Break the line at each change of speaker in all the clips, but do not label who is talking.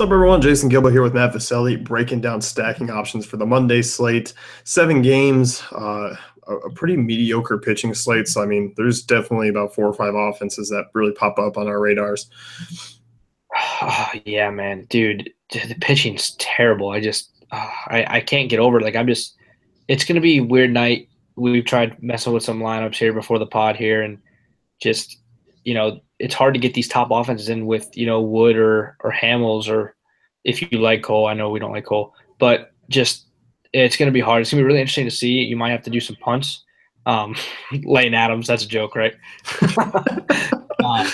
What's up, everyone? Jason Gilbo here with Matt Vaselli, breaking down stacking options for the Monday slate. 7 games, a pretty mediocre pitching slate. So, I mean, there's definitely about 4 or 5 offenses that really pop up on our radars.
Oh, yeah, man, dude, the pitching's terrible. I can't get over it. It's gonna be a weird night. We've tried messing with some lineups here before the pod here, and just, it's hard to get these top offenses in with, Wood or Hamels, or if you like Cole. I know we don't like Cole, but just it's gonna be hard. It's gonna be really interesting to see. You might have to do some punts. Um, Lane Adams, that's a joke, right? uh,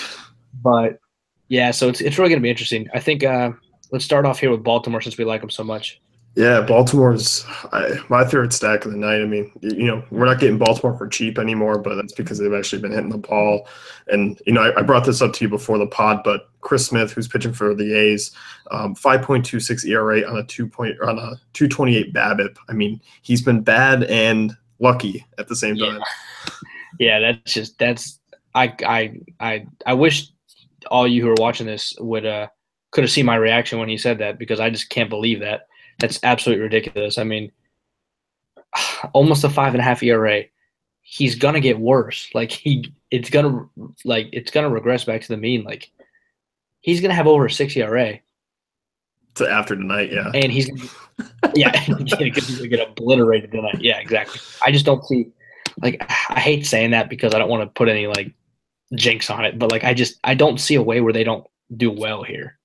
but yeah, so it's really going to be interesting. I think let's start off here with Baltimore since we like them so much.
Yeah, Baltimore's my favorite stack of the night. I mean, we're not getting Baltimore for cheap anymore, but that's because they've actually been hitting the ball. And, I brought this up to you before the pod, but Chris Smith, who's pitching for the A's, 5.26 ERA on a 228 BABIP. I mean, he's been bad and lucky at the same time.
Yeah, I wish all you who are watching this could have seen my reaction when he said that, because I just can't believe that. That's absolutely ridiculous. I mean, almost a 5.5 ERA. He's gonna get worse. It's gonna regress back to the mean. Like, he's gonna have over a 6 ERA.
To after tonight, yeah.
And he's gonna get obliterated tonight. Yeah, exactly. I just don't see. I hate saying that because I don't want to put any jinx on it, but I don't see a way where they don't do well here.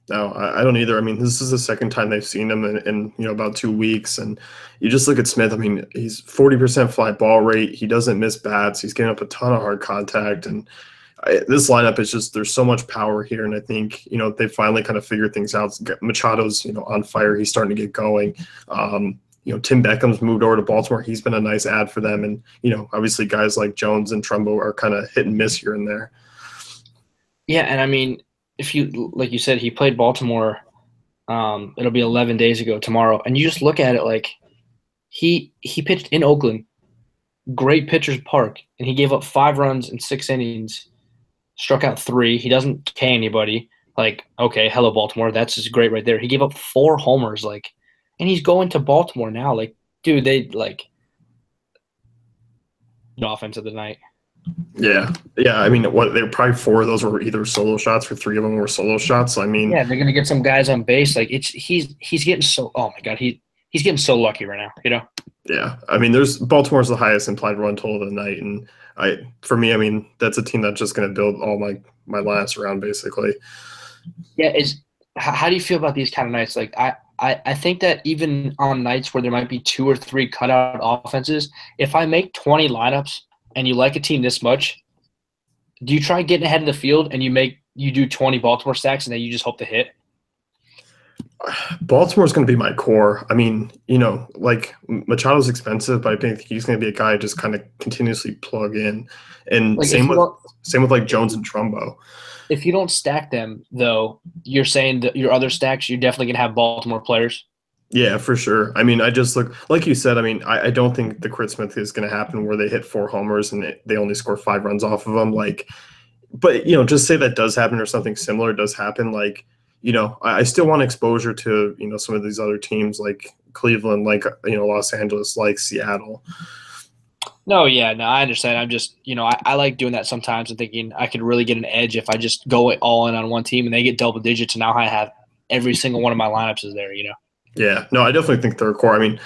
No, I don't either. I mean, this is the second time they've seen him in about 2 weeks, and you just look at Smith. I mean, he's 40% fly ball rate. He doesn't miss bats. He's getting up a ton of hard contact, and this lineup is just, there's so much power here, and I think they finally kind of figured things out. Machado's on fire. He's starting to get going. Tim Beckham's moved over to Baltimore. He's been a nice add for them, and obviously guys like Jones and Trumbo are kind of hit and miss here and there.
Yeah, and I mean, if you, like you said, he played Baltimore. It'll be 11 days ago tomorrow, and you just look at it he pitched in Oakland, great pitcher's park, and he gave up 5 runs in 6 innings, struck out 3. He doesn't K anybody. Okay, hello Baltimore, that's just great right there. He gave up 4 homers, and he's going to Baltimore now. Dude, they offense of the night.
Yeah. I mean, they're probably 4 of those were either solo shots, or 3 of them were solo shots. So, I mean,
yeah, they're gonna get some guys on base. He's getting so. Oh my god, he's getting so lucky right now.
Yeah, I mean, Baltimore's the highest implied run total of the night, and for me, I mean, that's a team that's just going to build all my lineups around basically.
Yeah, how do you feel about these kind of nights? I think that even on nights where there might be 2 or 3 cutout offenses, if I make 20 lineups and you like a team this much, do you try getting ahead of the field and you do 20 Baltimore stacks and then you just hope to hit?
Baltimore's going to be my core. I mean, Machado's expensive, but I think he's going to be a guy I just kind of continuously plug in. And same with Jones and Trumbo.
If you don't stack them, though, you're saying that your other stacks, you're definitely going to have Baltimore players?
Yeah, for sure. I mean, I just look, like you said, I mean, I don't think the Chris Smith is going to happen where they hit 4 homers and they only score 5 runs off of them. But, just say that does happen or something similar does happen. I still want exposure to, some of these other teams like Cleveland, Los Angeles, like Seattle.
No, yeah, no, I understand. I'm just, I like doing that sometimes and thinking I could really get an edge if I just go all in on one team and they get double digits, and now I have every single one of my lineups is there.
Yeah, no, I definitely think they're a core. I mean,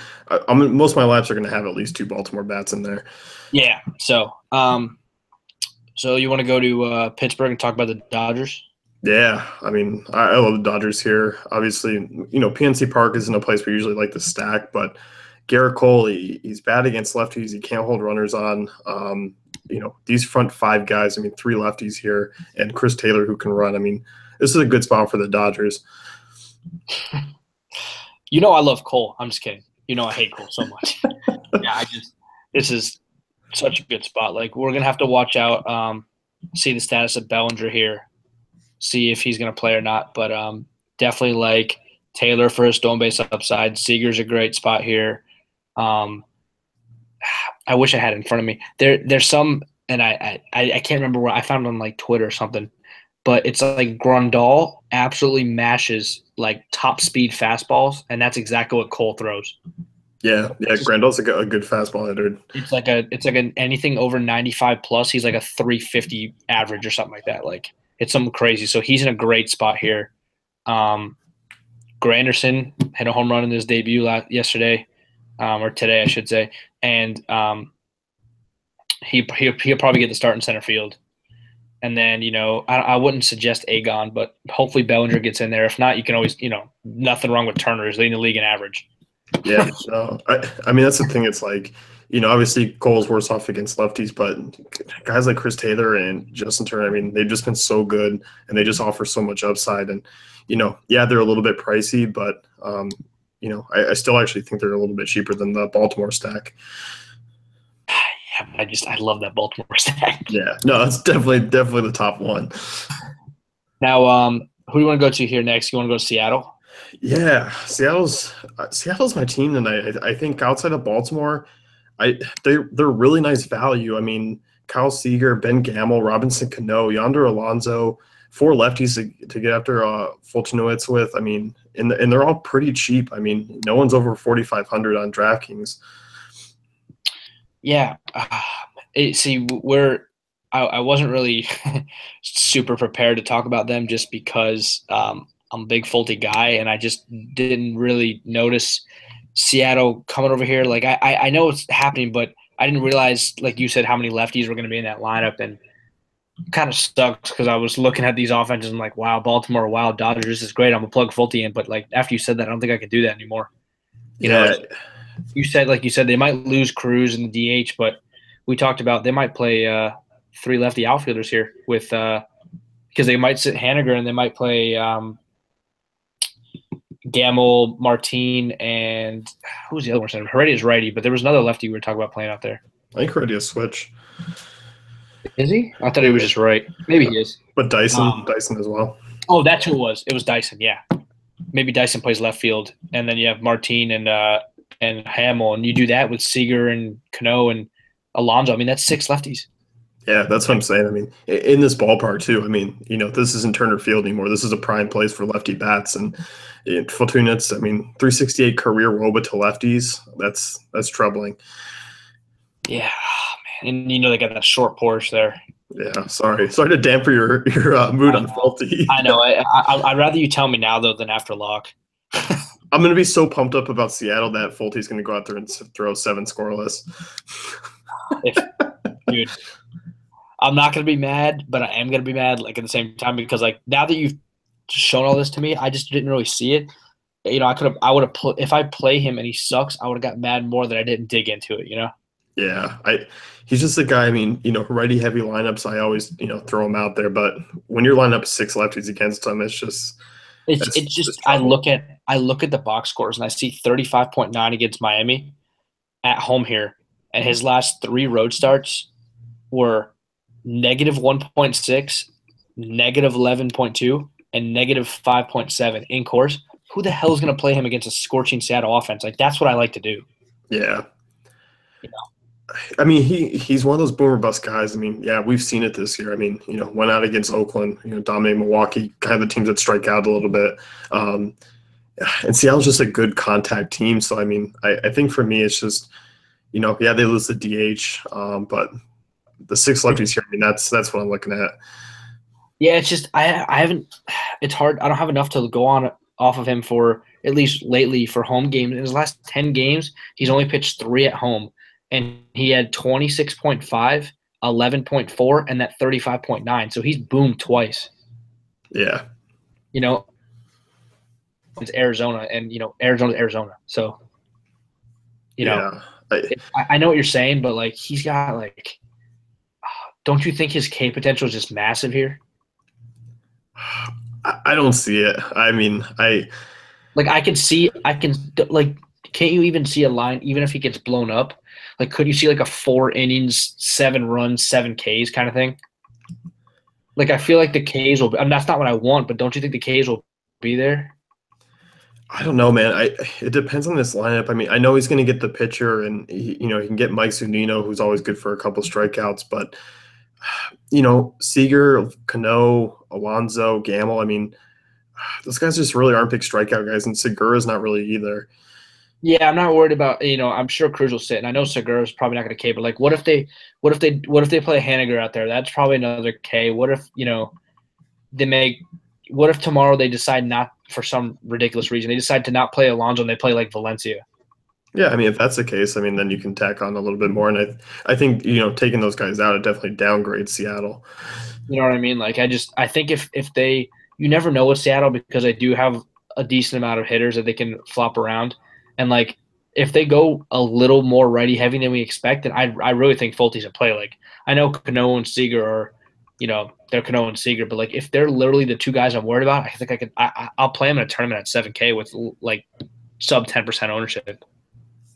most of my lineups are going to have at least 2 Baltimore bats in there.
Yeah, so you want to go to Pittsburgh and talk about the Dodgers?
Yeah, I mean, I love the Dodgers here. Obviously, PNC Park isn't a place we usually like to stack, but Garrett Cole, he's bad against lefties. He can't hold runners on. These front 5 guys, I mean, 3 lefties here, and Chris Taylor who can run. I mean, this is a good spot for the Dodgers.
I love Cole. I'm just kidding. I hate Cole so much. Yeah, this is such a good spot. We're going to have to watch out, see the status of Bellinger here, see if he's going to play or not. But definitely like Taylor for his stolen base upside. Seager's a great spot here. I wish I had it in front of me. There's some, and I can't remember where I found it on Twitter or something, but it's Grandal absolutely mashes like top speed fastballs, and that's exactly what Cole throws.
Yeah, yeah. Grandal's a good fastball hitter.
It's like anything over 95 plus. He's like a 350 average or something like that. Like it's something crazy. So he's in a great spot here. Granderson hit a home run in his debut yesterday, or today, I should say, and he'll probably get the start in center field. And then, I wouldn't suggest Agon, but hopefully Bellinger gets in there. If not, you can always, nothing wrong with Turner. He's leading the league in average.
Yeah, no, I mean that's the thing. It's like, obviously Cole's worse off against lefties, but guys like Chris Taylor and Justin Turner, I mean, they've just been so good and they just offer so much upside. And yeah, they're a little bit pricey, but I still actually think they're a little bit cheaper than the Baltimore stack.
Yeah, I love that Baltimore stack.
Yeah, no, it's definitely the top one.
Now, who do you want to go to here next? You want to go to Seattle?
Yeah, Seattle's my team tonight. I think outside of Baltimore, they're really nice value. I mean, Kyle Seager, Ben Gamel, Robinson Cano, Yonder Alonso, 4 lefties to get after Fultonowitz with. I mean, and they're all pretty cheap. I mean, no one's over 4,500 on DraftKings.
Yeah. I wasn't really super prepared to talk about them just because I'm a big Fulte guy, and I just didn't really notice Seattle coming over here. Like I know it's happening, but I didn't realize, like you said, how many lefties were going to be in that lineup, and it kind of sucks because I was looking at these offenses and like, wow, Baltimore, wow, Dodgers, this is great. I'm gonna plug Fulte in, but like after you said that, I don't think I can do that anymore. You know, you said they might lose Cruz in the DH, but we talked about they might play 3 lefty outfielders here with because they might sit Haniger and they might play Gamel, Martin, and who's the other one? Heredia's righty, but there was another lefty we were talking about playing out there.
I think Heredia's switch.
Is he? I thought he was just right. Maybe he is.
But Dyson as well.
Oh, that's who it was. It was Dyson, yeah. Maybe Dyson plays left field, and then you have Martin and Hamill, and you do that with Seager and Cano and Alonso. I mean, that's 6 lefties.
Yeah, that's what I'm saying. I mean, in this ballpark too. I mean, this isn't Turner Field anymore. This is a prime place for lefty bats, and Fortunat's. I mean, 368 career WOBA to lefties. That's troubling.
Yeah, man, and they got that short porch there.
Yeah, sorry to damper your mood on Fulte.
I know. I'd rather you tell me now though than after lock.
I'm going to be so pumped up about Seattle that Fulte's going to go out there and throw 7 scoreless.
Dude, I'm not going to be mad, but I am going to be mad like at the same time because like now that you've shown all this to me, I just didn't really see it. I would have if I play him and he sucks, I would have got mad more that I didn't dig into it.
Yeah, he's just a guy. I mean, righty heavy lineups, I always throw him out there. But when you're lining up 6 lefties against him, it's just.
I look at the box scores and I see 35.9 against Miami at home here, and his last 3 road starts were -1.6, -11.2, and -5.7 in course. Who the hell is going to play him against a scorching Seattle offense? Like that's what I like to do.
Yeah. I mean, he's one of those boomer bust guys. I mean, yeah, we've seen it this year. I mean, went out against Oakland, dominated Milwaukee, kind of the teams that strike out a little bit. And Seattle's just a good contact team. So, I mean, I think for me, it's just, yeah, they lose the DH, but the 6 lefties here, I mean, that's what I'm looking at.
Yeah, it's just I haven't – it's hard. I don't have enough to go on off of him for at least lately for home games. In his last 10 games, he's only pitched 3 at home. And he had 26.5, 11.4, and that 35.9. So he's boomed twice.
Yeah.
It's Arizona, and, Arizona's Arizona. So, I know what you're saying, but, like, he's got, like – don't you think his K potential is just massive here?
I don't see it. I mean,
can't you even see a line, even if he gets blown up? Like, could you see like a 4 innings, 7 runs, 7 Ks kind of thing? Like, I feel like the Ks will – that's not what I want, but don't you think the Ks will be there?
I don't know, man. It depends on this lineup. I mean, I know he's going to get the pitcher, and he can get Mike Zunino, who's always good for a couple strikeouts. But Seager, Cano, Alonso, Gamel. I mean, those guys just really aren't big strikeout guys, and Segura's not really either.
Yeah, I'm not worried about, I'm sure Cruz will sit, and I know Segura's probably not going to K, but like, what if they play Haniger out there? That's probably another K. What if, they make, what if tomorrow they decide not, for some ridiculous reason, they decide to not play Alonso and they play like Valencia?
Yeah, I mean, if that's the case, I mean, then you can tack on a little bit more, and I think taking those guys out, it definitely downgrades Seattle.
You know what I mean? Like, I think if they, you never know with Seattle because they do have a decent amount of hitters that they can flop around, and like if they go a little more righty heavy than we expect, then I really think Fult's in play. Like I know Cano and Seager are, they're Cano and Seager, but like if they're literally the two guys I'm worried about, I think I'll play them in a tournament at 7K with like sub 10% ownership.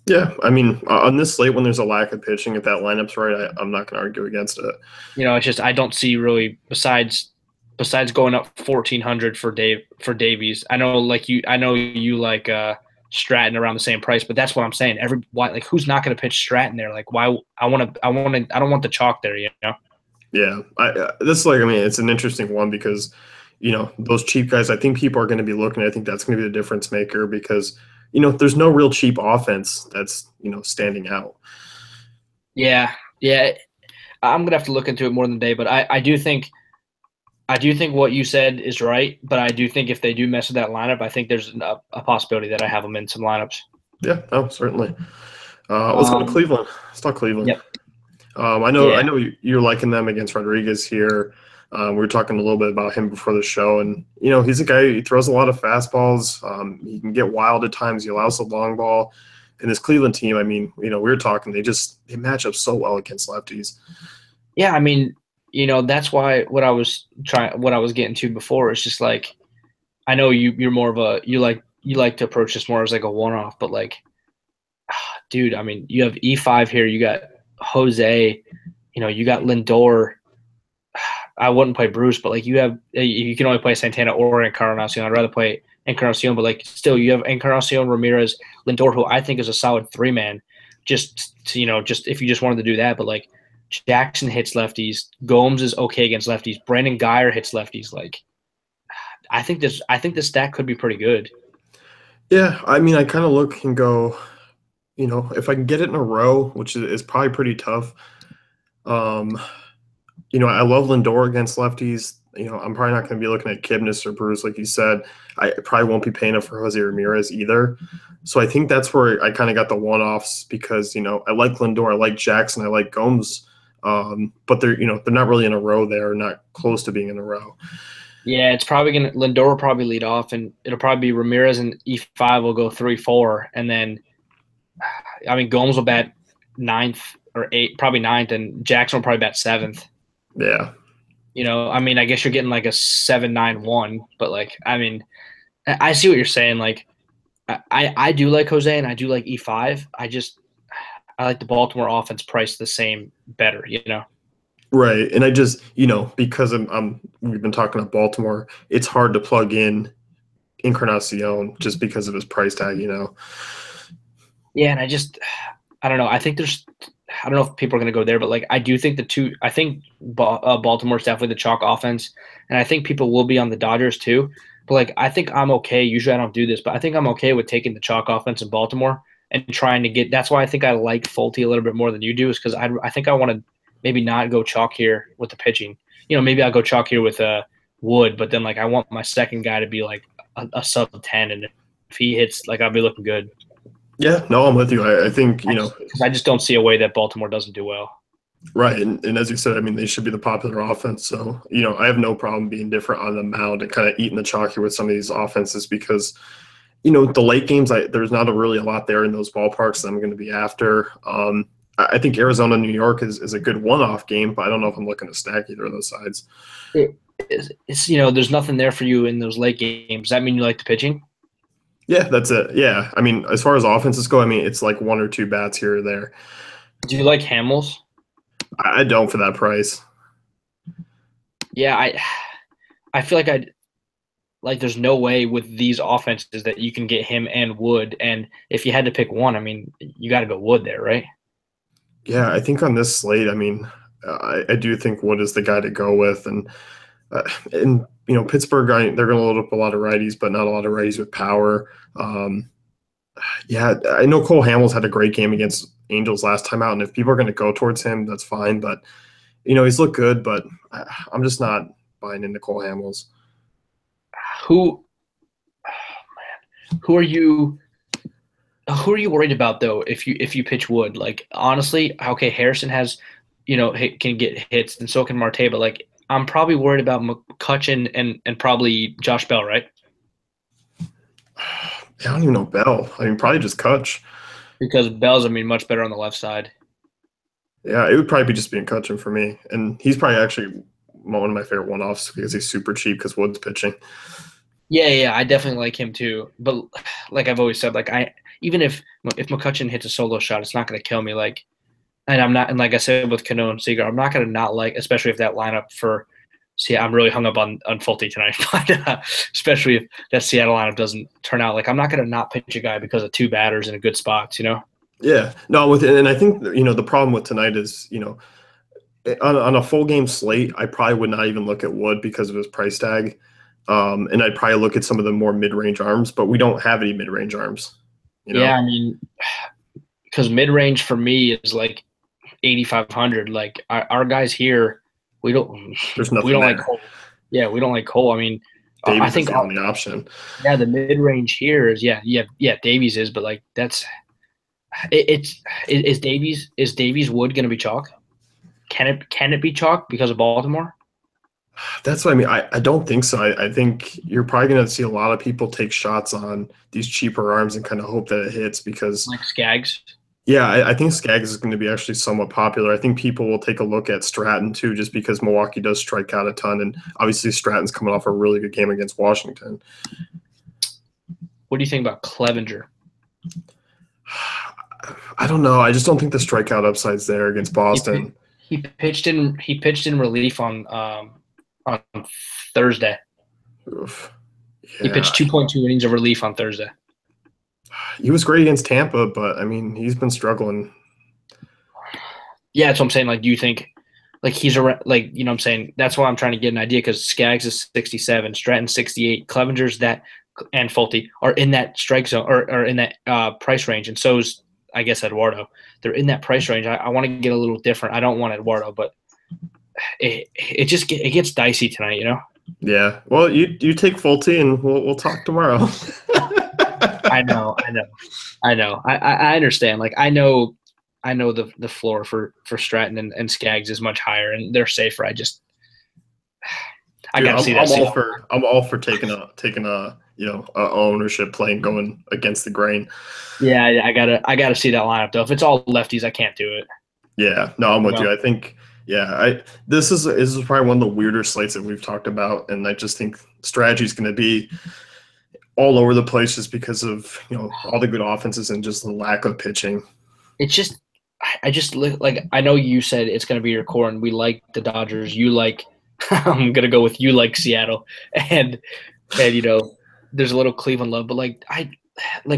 Yeah, I mean, on this slate when there's a lack of pitching, if that lineup's right, I'm not going to argue against it.
It's just I don't see really besides going up 1,400 for Davies. I know you like Stratton around the same price, but that's what I'm saying. Who's not going to pitch Stratton there? Like why I don't want the chalk there,
Yeah, this is like, I mean, it's an interesting one because those cheap guys. I think people are going to be looking. I think that's going to be the difference maker because there's no real cheap offense that's standing out.
Yeah, yeah. I'm gonna have to look into it more than a day, but I do think what you said is right, but I do think if they do mess with that lineup, I think there's a possibility that I have them in some lineups.
Yeah, oh, certainly. Let's go to
Um,
Cleveland. Let's talk Cleveland.
yep.
I know,
Yeah.
I know you're liking them against Rodriguez here. We were talking a little bit about him before the show, and he's a guy. He throws a lot of fastballs. He can get wild at times. He allows the long ball. And this Cleveland team, I mean, we were talking. They match up so well against lefties.
Yeah, I mean, that's why what I was getting to before is just like I know you're more of a you like to approach this more as like a one off, but like dude, I mean, you have E5 here, you got Jose, you got Lindor. I wouldn't play Bruce, but like you can only play Santana or Encarnacion. I'd rather play Encarnacion, but like still you have Encarnacion, Ramirez, Lindor, who I think is a solid 3-man. Just if you just wanted to do that, but like Jackson hits lefties, Gomes is okay against lefties, Brandon Guyer hits lefties. Like I think this stack could be pretty good.
Yeah, I mean, I kind of look and go, if I can get it in a row, which is probably pretty tough. Um, I love Lindor against lefties. I'm probably not going to be looking at Kipnis or Bruce, like you said. I probably won't be paying up for Jose Ramirez either. So I think that's where I kind of got the one-offs because, I like Lindor, I like Jackson, I like Gomes, but they're not really in a row there, not close to being in a row.
Yeah, it's probably gonna Lindor will probably lead off, and it'll probably be Ramirez and E5 will go 3-4, and then I mean Gomes will bat ninth or eighth, probably ninth, and Jackson will probably bat seventh.
Yeah.
I mean, I guess you're getting like a 7-9-1, but like, I mean, I see what you're saying. Like, I do like Jose and I do like E5. I like the Baltimore offense priced the same better.
Right. And I just, because we've been talking about Baltimore, it's hard to plug in Encarnacion just because of his price tag.
Yeah, and I don't know. I don't know if people are going to go there, but like I do think I think Baltimore's definitely the chalk offense, and I think people will be on the Dodgers too. But like I think I'm okay. Usually I don't do this, but I think I'm okay with taking the chalk offense in Baltimore and trying to get. That's why I think I like Fulte a little bit more than you do, is because I think I want to maybe not go chalk here with the pitching. Maybe I'll go chalk here with Wood, but then like I want my second guy to be like a sub 10, and if he hits, like I'll be looking good.
Yeah, no, I'm with you. I think,
I just don't see a way that Baltimore doesn't do well.
right. And as you said, I mean, they should be the popular offense. So, I have no problem being different on the mound and kind of eating the chalk here with some of these offenses because, the late games, there's not really a lot there in those ballparks that I'm going to be after. I think Arizona, New York is a good one-off game, but I don't know if I'm looking to stack either of those sides.
It's there's nothing there for you in those late games. Does that mean you like the pitching?
Yeah, that's it. Yeah, I mean, as far as offenses go, I mean, it's like one or two bats here or there.
Do you like Hamels?
I don't for that price.
Yeah, I feel like there's no way with these offenses that you can get him and Wood. And if you had to pick one, I mean, you got to go Wood there, right?
Yeah, I think on this slate, I mean, I do think Wood is the guy to go with, and And Pittsburgh, they're going to load up a lot of righties, but not a lot of righties with power. Yeah, I know Cole Hamels had a great game against Angels last time out, and if people are going to go towards him, that's fine. But he's looked good, but I'm just not buying into Cole Hamels.
Who who are you worried about though if you pitch Wood? Like honestly, okay, Harrison has can get hits and so can Marte, but like I'm probably worried about McCutchen and probably Josh Bell, right?
I don't even know Bell. I mean, probably just Kutch.
Because Bell's much better on the left side.
Yeah, it would probably be just being Kutchen for me, and he's probably actually one of my favorite one-offs because he's super cheap because Wood's pitching.
Yeah, I definitely like him too. But like I've always said, like even if McCutchen hits a solo shot, it's not going to kill me. Like, and I'm not, and like I said with Cano and Seager, I'm not going to not like, especially if that lineup for. See, I'm really hung up on Fulte tonight, but especially if that Seattle lineup doesn't turn out. Like, I'm not going to not pitch a guy because of two batters in a good spots, you know.
Yeah, no, and I think the problem with tonight is on a full game slate, I probably would not even look at Wood because of his price tag. And I'd probably look at some of the more mid-range arms, but we don't have any mid-range arms.
Yeah, because mid-range for me is like 8,500. Like our guys here,
There's
we
nothing
don't
there.
like Cole. Yeah, we don't like Cole. I mean, I
Davies is
think
the only option.
yeah, the mid-range here is yeah. Davies is, but like that's is Davies Wood going to be chalk? Can it be chalk because of Baltimore?
That's what I mean. I don't think so. I think you're probably going to see a lot of people take shots on these cheaper arms and kind of hope that it hits because,
Like Skaggs.
yeah, I think Skaggs is going to be actually somewhat popular. I think people will take a look at Stratton too, just because Milwaukee does strike out a ton. And obviously, Stratton's coming off a really good game against Washington.
What do you think about Clevenger?
I don't know. I just don't think the strikeout upside's there against Boston.
He pitched in relief on Thursday.
Oof. Yeah.
He pitched 2.2 innings of relief on Thursday.
He was great against Tampa, but I mean, he's been struggling.
Yeah, that's what I'm saying. Like, do you think, like, he's around, like, what I'm saying? That's why I'm trying to get an idea because Skaggs is 67, Stratton 68, Clevenger's that, and Fulte are in that strike zone or in that price range, and so is, I guess, Eduardo. They're in that price range. I want to get a little different. I don't want Eduardo, but it gets dicey tonight,
Yeah. Well, you take Fulte and we'll talk tomorrow.
I know. I understand. Like I know the floor for Stratton and Skaggs is much higher and they're safer. I gotta see that.
I'm all for taking a ownership play and going against the grain.
Yeah, I gotta see that lineup though. If it's all lefties, I can't do it.
Yeah, no, I'm with you. I think this is probably one of the weirder slates that we've talked about, and I just think strategy is going to be all over the place just because of all the good offenses and just the lack of pitching.
It's just I just like I know you said it's going to be your core, and we like the Dodgers. You like I'm gonna go with you like Seattle, and there's a little Cleveland love, but like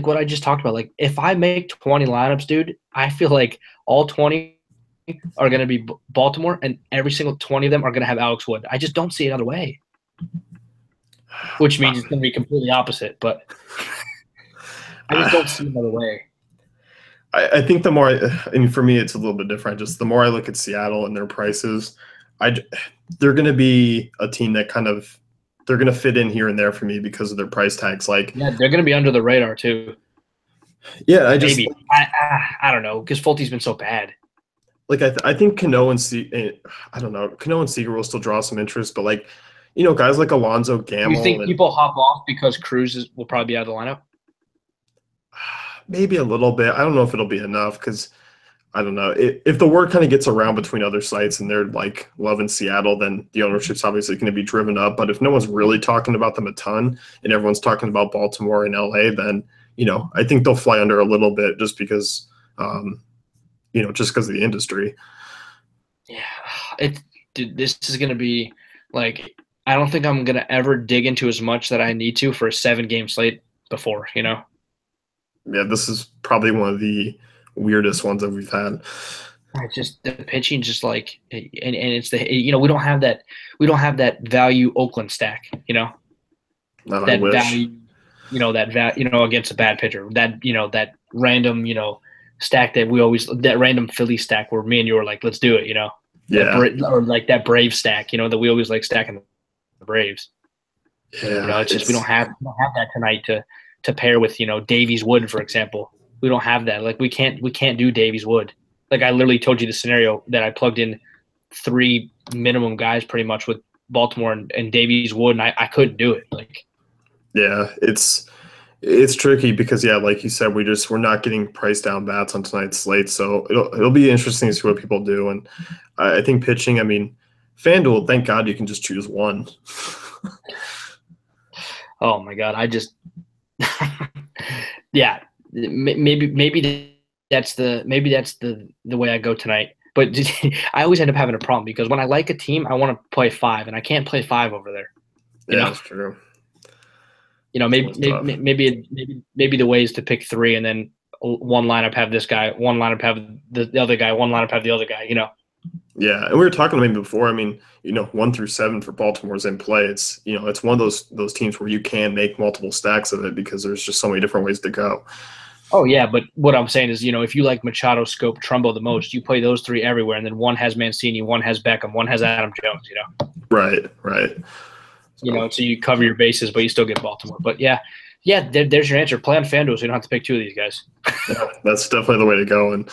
what I just talked about. Like if I make 20 lineups, dude, I feel like all 20 are going to be Baltimore, and every single 20 of them are going to have Alex Wood. I just don't see another way, which means it's going to be completely opposite. But I just don't see another way.
I think the more, and for me, it's a little bit different. Just the more I look at Seattle and their prices, they're going to be a team that they're going to fit in here and there for me because of their price tags. Like,
yeah, they're going to be under the radar too.
Yeah,
I don't know because Fulte's been so bad.
Like I think Cano and Cano and Seager will still draw some interest, but like, guys like Alonso, Gamble.
You think people hop off because Cruz will probably be out of the lineup?
Maybe a little bit. I don't know if it'll be enough because I don't know if the word kind of gets around between other sites and they're like loving Seattle, then the ownership's obviously going to be driven up. But if no one's really talking about them a ton and everyone's talking about Baltimore and LA, then I think they'll fly under a little bit just because. Just because of the industry.
Yeah, this is going to be like I don't think I'm going to ever dig into as much that I need to for a 7-game slate before.
Yeah, this is probably one of the weirdest ones that we've had.
It's just the pitching, just like, and it's we don't have that value Oakland stack,
No, I
that
wish.
value, against a bad pitcher, that random, stack that random Philly stack where me and you were like, let's do it,
Yeah,
or like that Brave stack, that we always like stacking the Braves.
yeah.
It's just
It's
we don't have that tonight to pair with, Davies Wood, for example. We don't have that. Like we can't do Davies Wood. Like I literally told you the scenario that I plugged in 3 minimum guys pretty much with Baltimore and Davies Wood, and I couldn't do it. Like,
yeah. It's tricky because yeah, like you said, we're not getting price down bats on tonight's slate, so it'll be interesting to see what people do. And I think pitching. I mean, FanDuel. Thank God you can just choose one.
oh my god, I just yeah, maybe that's the way I go tonight. But I always end up having a problem because when I like a team, I want to play 5, and I can't play 5 over there. You
Yeah,
know,
that's true. It's
maybe
always tough.
maybe maybe the way is to pick 3, and then one lineup have this guy, one lineup have the other guy, one lineup have the other guy.
Yeah, and we were talking maybe before. I mean, 1 through 7 for Baltimore's in play. It's one of those teams where you can make multiple stacks of it because there's just so many different ways to go.
Oh yeah, but what I'm saying is, if you like Machado, Scope, Trumbo the most, you play those 3 everywhere, and then one has Mancini, one has Beckham, one has Adam Jones.
Right, right. So
So you cover your bases, but you still get Baltimore. But yeah, there's your answer. Play on FanDuel, so you don't have to pick 2 of these guys.
yeah, that's definitely the way to go. And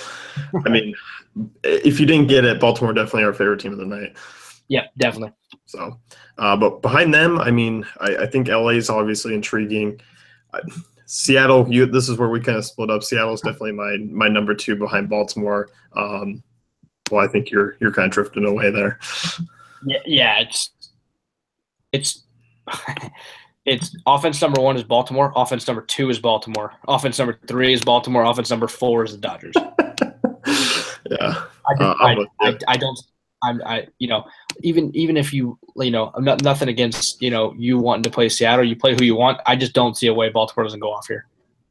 I mean, if you didn't get it, Baltimore definitely our favorite team of the night.
Yeah, definitely.
So, but behind them, I mean, I think LA is obviously intriguing. Seattle, this is where we kind of split up. Seattle's definitely my number 2 behind Baltimore. Well, I think you're kind of drifting away there.
Yeah, it's it's offense number 1 is Baltimore. Offense number 2 is Baltimore. Offense number 3 is Baltimore. Offense number 4 is the Dodgers.
Yeah,
I just,
I'm with you.
I don't. Even if I'm not nothing against you wanting to play Seattle, you play who you want. I just don't see a way Baltimore doesn't go off here.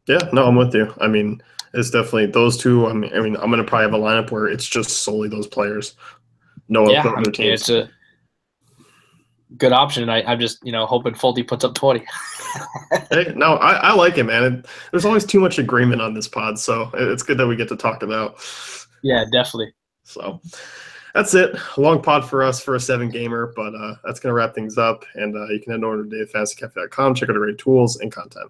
Yeah, no, I'm with you. I mean, it's definitely those 2. I'm going to probably have a lineup where it's just solely those players. No
Yeah,
other teams.
it's a good option. I'm just hoping Fulte puts up 20.
Hey, no, I like it, man. There's always too much agreement on this pod, so it's good that we get to talk it out.
Yeah, definitely.
So that's it. A long pod for us for a 7-gamer, but that's going to wrap things up. And you can head over to DaveFantasyCafe.com, check out our great tools and content.